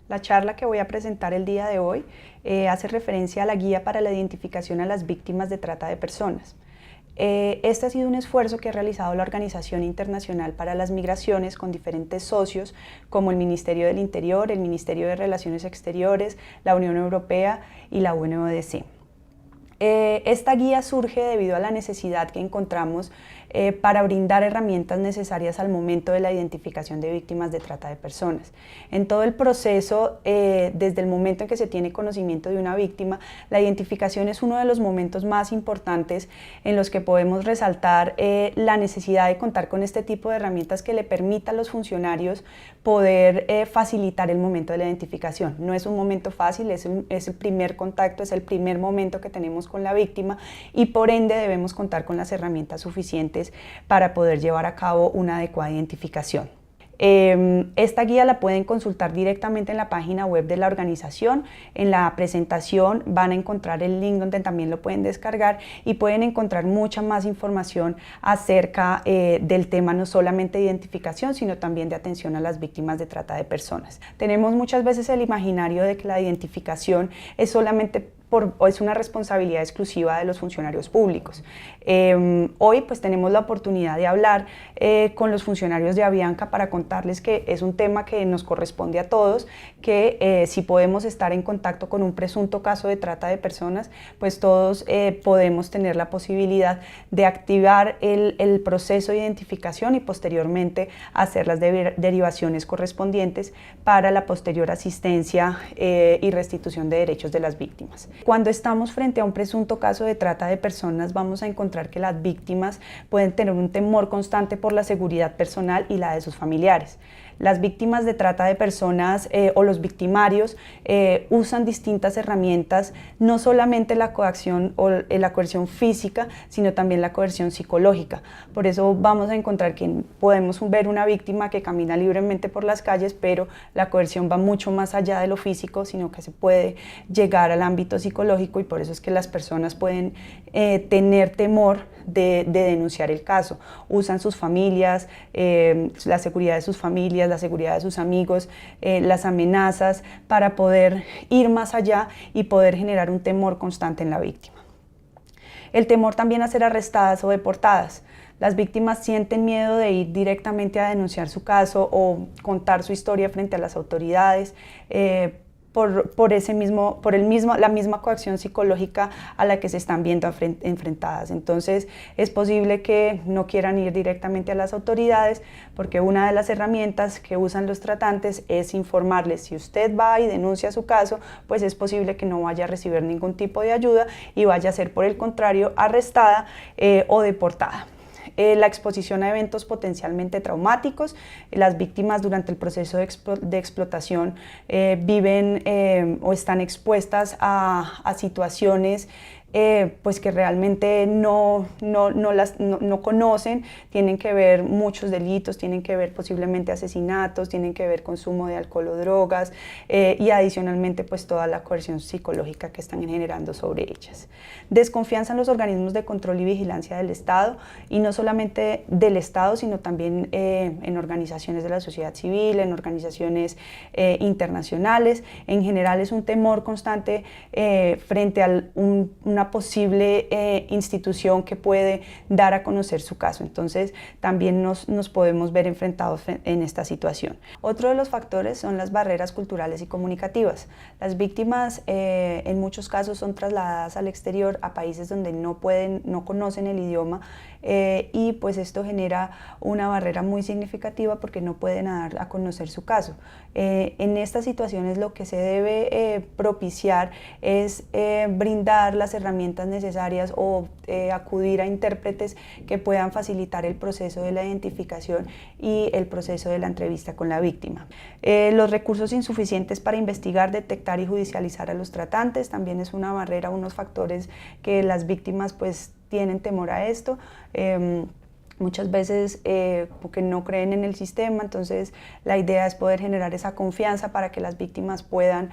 La charla que voy a presentar el día de hoy hace referencia a la guía para la identificación a las víctimas de trata de personas. Este ha sido un esfuerzo que ha realizado la Organización Internacional para las Migraciones con diferentes socios como el Ministerio del Interior, el Ministerio de Relaciones Exteriores, la Unión Europea y la UNODC. Esta guía surge debido a la necesidad que encontramos para brindar herramientas necesarias al momento de la identificación de víctimas de trata de personas. En todo el proceso, desde el momento en que se tiene conocimiento de una víctima, la identificación es uno de los momentos más importantes en los que podemos resaltar la necesidad de contar con este tipo de herramientas que le permita a los funcionarios poder facilitar el momento de la identificación. No es un momento fácil, es el primer contacto, es el primer momento que tenemos con la víctima y por ende debemos contar con las herramientas suficientes para poder llevar a cabo una adecuada identificación. Esta guía la pueden consultar directamente en la página web de la organización. En la presentación van a encontrar el link donde también lo pueden descargar y pueden encontrar mucha más información acerca del tema no solamente de identificación, sino también de atención a las víctimas de trata de personas. Tenemos muchas veces el imaginario de que la identificación es solamente es una responsabilidad exclusiva de los funcionarios públicos. Hoy pues tenemos la oportunidad de hablar con los funcionarios de Avianca para contarles que es un tema que nos corresponde a todos, que si podemos estar en contacto con un presunto caso de trata de personas, pues todos podemos tener la posibilidad de activar el proceso de identificación y posteriormente hacer las derivaciones correspondientes para la posterior asistencia y restitución de derechos de las víctimas. Cuando estamos frente a un presunto caso de trata de personas, vamos a encontrar que las víctimas pueden tener un temor constante por la seguridad personal y la de sus familiares. Las víctimas de trata de personas o los victimarios usan distintas herramientas, no solamente la coacción o la coerción física, sino también la coerción psicológica. Por eso vamos a encontrar que podemos ver una víctima que camina libremente por las calles, pero la coerción va mucho más allá de lo físico, sino que se puede llegar al ámbito psicológico y por eso es que las personas pueden tener temor de denunciar el caso. Usan sus familias, la seguridad de sus familias, la seguridad de sus amigos, las amenazas para poder ir más allá y poder generar un temor constante en la víctima. El temor también a ser arrestadas o deportadas. Las víctimas sienten miedo de ir directamente a denunciar su caso o contar su historia frente a las autoridades, por la misma coacción psicológica a la que se están viendo enfrentadas. Entonces es posible que no quieran ir directamente a las autoridades porque una de las herramientas que usan los tratantes es informarles: si usted va y denuncia su caso, pues es posible que no vaya a recibir ningún tipo de ayuda y vaya a ser por el contrario arrestada o deportada. La exposición a eventos potencialmente traumáticos. Las víctimas durante el proceso de explotación viven o están expuestas a situaciones pues que realmente no conocen, tienen que ver muchos delitos, tienen que ver posiblemente asesinatos, tienen que ver consumo de alcohol o drogas y adicionalmente pues toda la coerción psicológica que están generando sobre ellas. Desconfianza en los organismos de control y vigilancia del Estado, y no solamente del Estado, sino también en organizaciones de la sociedad civil, en organizaciones internacionales. En general es un temor constante frente a una posible institución que puede dar a conocer su caso. Entonces también nos podemos ver enfrentados en esta situación. Otro de los factores son las barreras culturales y comunicativas. Las víctimas en muchos casos son trasladadas al exterior, a países donde no conocen el idioma y pues esto genera una barrera muy significativa porque no pueden dar a conocer su caso. En estas situaciones lo que se debe propiciar es brindar las herramientas necesarias o acudir a intérpretes que puedan facilitar el proceso de la identificación y el proceso de la entrevista con la víctima. Los recursos insuficientes para investigar, detectar y judicializar a los tratantes también es una barrera, unos factores que las víctimas pues tienen temor a esto. muchas veces porque no creen en el sistema, entonces la idea es poder generar esa confianza para que las víctimas puedan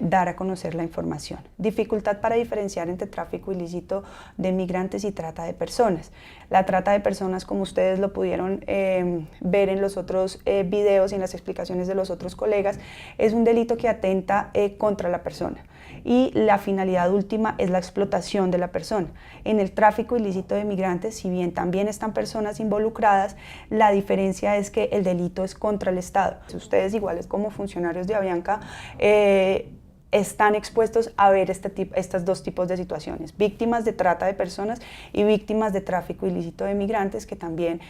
dar a conocer la información. Dificultad para diferenciar entre tráfico ilícito de migrantes y trata de personas. La trata de personas, como ustedes lo pudieron ver en los otros videos y en las explicaciones de los otros colegas, es un delito que atenta contra la persona. Y la finalidad última es la explotación de la persona. En el tráfico ilícito de migrantes, si bien también están personas involucradas, la diferencia es que el delito es contra el Estado. Ustedes, iguales como funcionarios de Avianca, están expuestos a ver estos dos tipos de situaciones: víctimas de trata de personas y víctimas de tráfico ilícito de migrantes, que también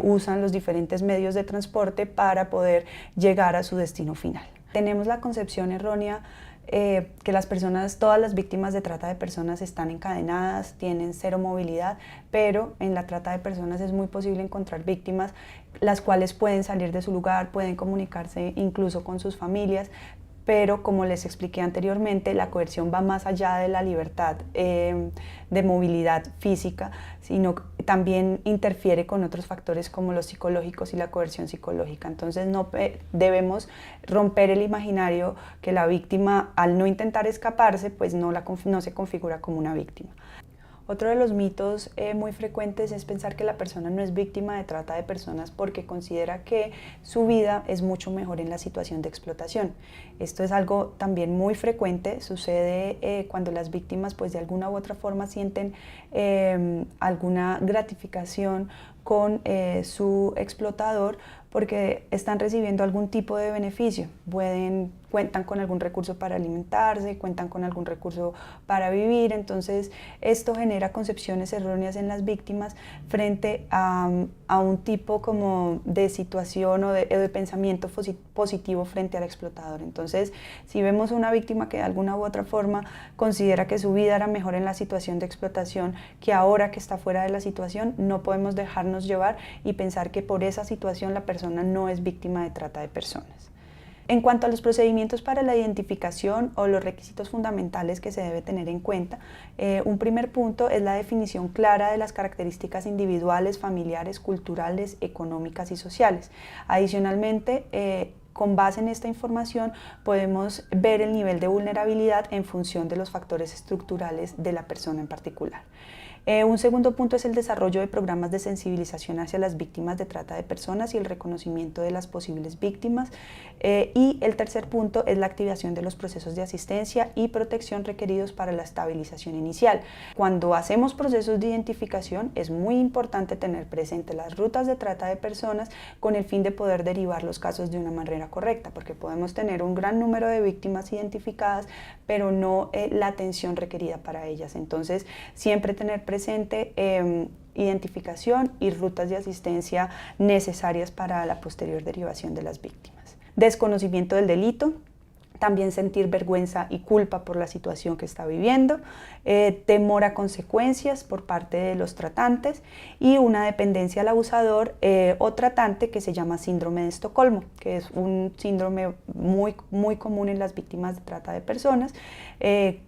usan los diferentes medios de transporte para poder llegar a su destino final. Tenemos la concepción errónea que todas las víctimas de trata de personas están encadenadas, tienen cero movilidad, pero en la trata de personas es muy posible encontrar víctimas las cuales pueden salir de su lugar, pueden comunicarse incluso con sus familias, pero como les expliqué anteriormente, la coerción va más allá de la libertad de movilidad física, sino también interfiere con otros factores como los psicológicos y la coerción psicológica. Entonces debemos romper el imaginario que la víctima, al no intentar escaparse, pues no se configura como una víctima. Otro de los mitos muy frecuentes es pensar que la persona no es víctima de trata de personas porque considera que su vida es mucho mejor en la situación de explotación. Esto es algo también muy frecuente, sucede cuando las víctimas pues de alguna u otra forma sienten alguna gratificación con su explotador porque están recibiendo algún tipo de beneficio. Cuentan con algún recurso para alimentarse, cuentan con algún recurso para vivir, entonces esto genera concepciones erróneas en las víctimas frente a un tipo como de situación o de pensamiento positivo frente al explotador. Entonces, si vemos una víctima que de alguna u otra forma considera que su vida era mejor en la situación de explotación que ahora que está fuera de la situación, no podemos dejarnos llevar y pensar que por esa situación la persona no es víctima de trata de personas. En cuanto a los procedimientos para la identificación o los requisitos fundamentales que se debe tener en cuenta, un primer punto es la definición clara de las características individuales, familiares, culturales, económicas y sociales. Adicionalmente, con base en esta información podemos ver el nivel de vulnerabilidad en función de los factores estructurales de la persona en particular. Un segundo punto es el desarrollo de programas de sensibilización hacia las víctimas de trata de personas y el reconocimiento de las posibles víctimas. Y el tercer punto es la activación de los procesos de asistencia y protección requeridos para la estabilización inicial. Cuando hacemos procesos de identificación es muy importante tener presente las rutas de trata de personas con el fin de poder derivar los casos de una manera correcta, porque podemos tener un gran número de víctimas identificadas, pero no la atención requerida para ellas. Entonces, siempre tener presente identificación y rutas de asistencia necesarias para la posterior derivación de las víctimas. Desconocimiento del delito, también sentir vergüenza y culpa por la situación que está viviendo, temor a consecuencias por parte de los tratantes y una dependencia al abusador o tratante que se llama síndrome de Estocolmo, que es un síndrome muy común en las víctimas de trata de personas,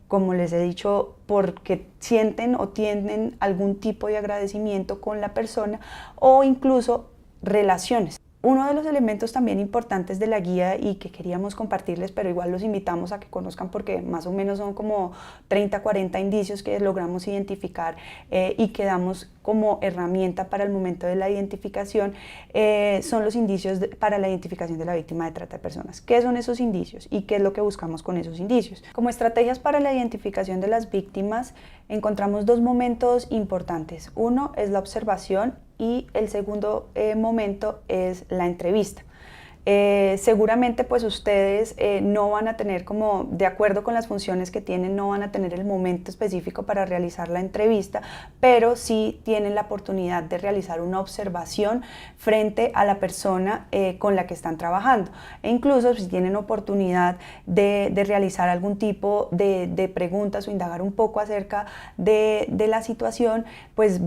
como les he dicho, porque sienten o tienen algún tipo de agradecimiento con la persona o incluso relaciones. Uno de los elementos también importantes de la guía y que queríamos compartirles, pero igual los invitamos a que conozcan porque más o menos son como 30-40 indicios que logramos identificar y que damos como herramienta para el momento de la identificación, son los indicios para la identificación de la víctima de trata de personas. ¿Qué son esos indicios y qué es lo que buscamos con esos indicios? Como estrategias para la identificación de las víctimas encontramos dos momentos importantes. Uno es la observación y el segundo momento es la entrevista. Seguramente pues ustedes no van a tener como, de acuerdo con las funciones que tienen, no van a tener el momento específico para realizar la entrevista, pero sí tienen la oportunidad de realizar una observación frente a la persona con la que están trabajando. E incluso si tienen oportunidad de realizar algún tipo de preguntas o indagar un poco acerca de la situación, pues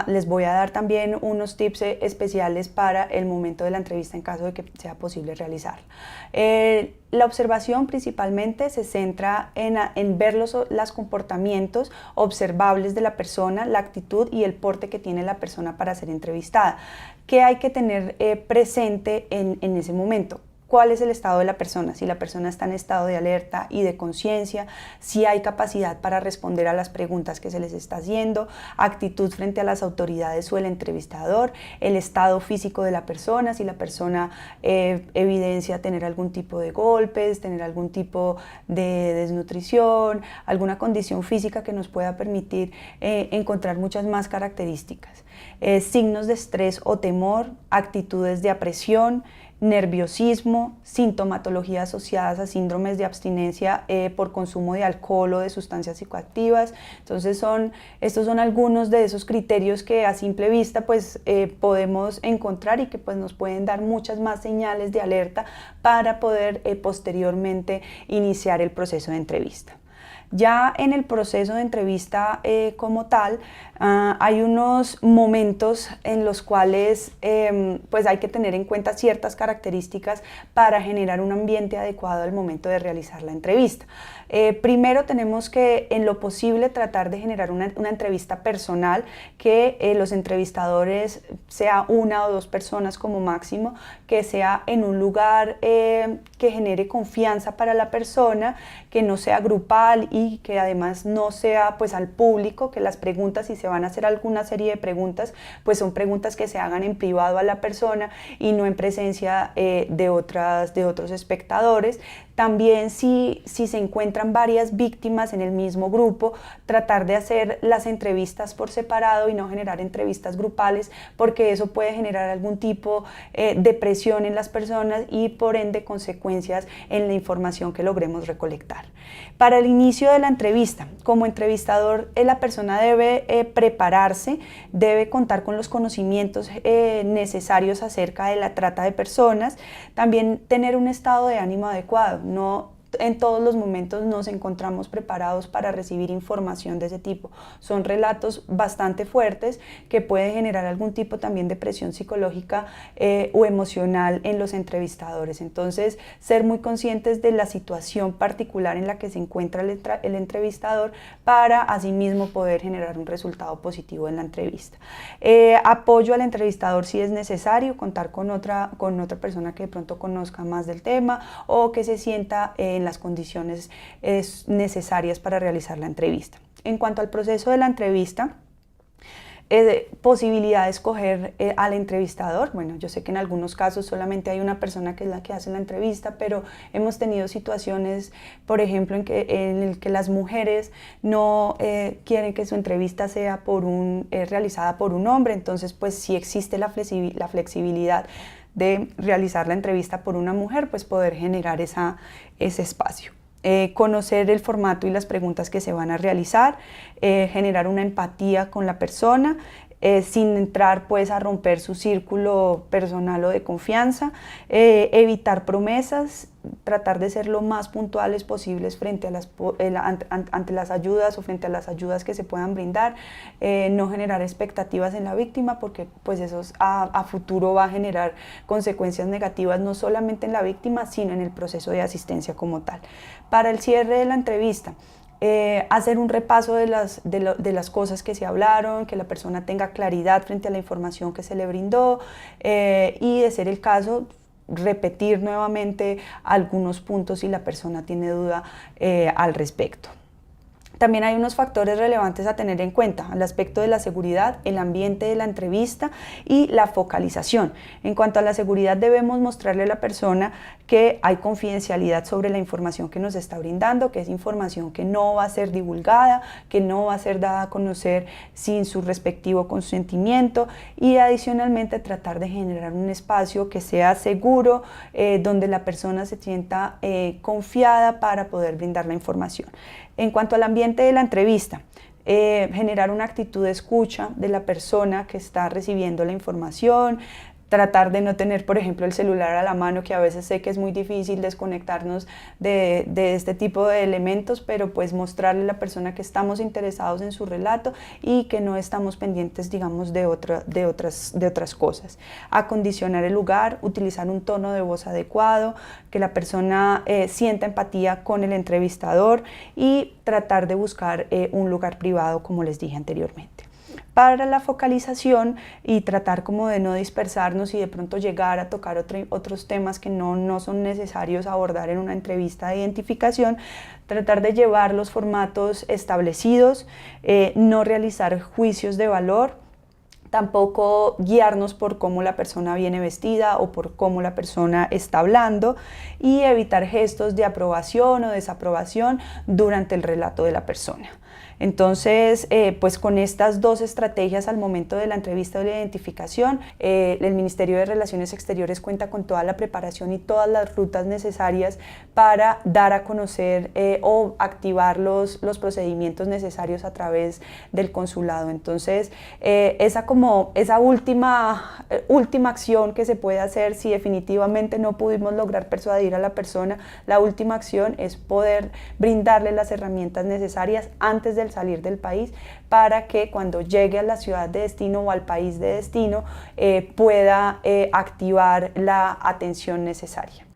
les voy a dar también unos tips especiales para el momento de la entrevista en caso de que sea posible realizar. La observación principalmente se centra en ver los comportamientos observables de la persona, la actitud y el porte que tiene la persona para ser entrevistada. ¿Qué hay que tener presente en ese momento? ¿Cuál es el estado de la persona? Si la persona está en estado de alerta y de conciencia, si hay capacidad para responder a las preguntas que se les está haciendo, actitud frente a las autoridades o el entrevistador, el estado físico de la persona, si la persona evidencia tener algún tipo de golpes, tener algún tipo de desnutrición, alguna condición física que nos pueda permitir encontrar muchas más características. Signos de estrés o temor, actitudes de apresión, nerviosismo, sintomatología asociadas a síndromes de abstinencia por consumo de alcohol o de sustancias psicoactivas. Entonces estos son algunos de esos criterios que a simple vista pues, podemos encontrar y que pues, nos pueden dar muchas más señales de alerta para poder posteriormente iniciar el proceso de entrevista. Ya en el proceso de entrevista como tal, hay unos momentos en los cuales pues hay que tener en cuenta ciertas características para generar un ambiente adecuado al momento de realizar la entrevista. Primero tenemos que en lo posible tratar de generar una entrevista personal, que los entrevistadores sea una o dos personas como máximo, que sea en un lugar que genere confianza para la persona, que no sea grupal y que además no sea pues al público, que las preguntas, si se van a hacer alguna serie de preguntas, pues son preguntas que se hagan en privado a la persona y no en presencia de otros espectadores. También si se encuentran varias víctimas en el mismo grupo, tratar de hacer las entrevistas por separado y no generar entrevistas grupales, porque eso puede generar algún tipo de presión en las personas y por ende consecuencias en la información que logremos recolectar. Para el inicio de la entrevista, como entrevistador, la persona debe prepararse, debe contar con los conocimientos necesarios acerca de la trata de personas, también tener un estado de ánimo adecuado. No en todos los momentos nos encontramos preparados para recibir información de ese tipo. Son relatos bastante fuertes que pueden generar algún tipo también de presión psicológica o emocional en los entrevistadores. Entonces, ser muy conscientes de la situación particular en la que se encuentra el entrevistador para asimismo poder generar un resultado positivo en la entrevista. Apoyo al entrevistador si es necesario, contar con otra persona que de pronto conozca más del tema o que se sienta en las condiciones necesarias para realizar la entrevista. En cuanto al proceso de la entrevista, posibilidad de escoger al entrevistador. Bueno, yo sé que en algunos casos solamente hay una persona que es la que hace la entrevista, pero hemos tenido situaciones, por ejemplo, en el que las mujeres no quieren que su entrevista sea realizada por un hombre, entonces pues sí existe la flexibilidad de realizar la entrevista por una mujer, pues poder generar ese espacio. Conocer el formato y las preguntas que se van a realizar, generar una empatía con la persona, sin entrar pues a romper su círculo personal o de confianza, evitar promesas, tratar de ser lo más puntuales posibles frente a ante las ayudas o frente a las ayudas que se puedan brindar, no generar expectativas en la víctima porque pues eso a futuro va a generar consecuencias negativas no solamente en la víctima sino en el proceso de asistencia como tal. Para el cierre de la entrevista, hacer un repaso de las cosas que se hablaron, que la persona tenga claridad frente a la información que se le brindó y, de ser el caso, repetir nuevamente algunos puntos si la persona tiene duda al respecto. También hay unos factores relevantes a tener en cuenta: el aspecto de la seguridad, el ambiente de la entrevista y la focalización. En cuanto a la seguridad, debemos mostrarle a la persona que hay confidencialidad sobre la información que nos está brindando, que es información que no va a ser divulgada, que no va a ser dada a conocer sin su respectivo consentimiento, y adicionalmente tratar de generar un espacio que sea seguro, donde la persona se sienta confiada para poder brindar la información. En cuanto al ambiente de la entrevista, generar una actitud de escucha de la persona que está recibiendo la información, tratar de no tener, por ejemplo, el celular a la mano, que a veces sé que es muy difícil desconectarnos de este tipo de elementos, pero pues mostrarle a la persona que estamos interesados en su relato y que no estamos pendientes, digamos, de otras cosas. Acondicionar el lugar, utilizar un tono de voz adecuado, que la persona sienta empatía con el entrevistador y tratar de buscar un lugar privado, como les dije anteriormente. Para la focalización y tratar como de no dispersarnos y de pronto llegar a tocar otros temas que no son necesarios abordar en una entrevista de identificación, tratar de llevar los formatos establecidos, no realizar juicios de valor, tampoco guiarnos por cómo la persona viene vestida o por cómo la persona está hablando, y evitar gestos de aprobación o desaprobación durante el relato de la persona. Entonces, pues con estas dos estrategias al momento de la entrevista o de la identificación, el Ministerio de Relaciones Exteriores cuenta con toda la preparación y todas las rutas necesarias para dar a conocer o activar los procedimientos necesarios a través del consulado. Entonces, esa última acción que se puede hacer si definitivamente no pudimos lograr persuadir a la persona, la última acción es poder brindarle las herramientas necesarias antes de salir del país, para que cuando llegue a la ciudad de destino o al país de destino pueda activar la atención necesaria.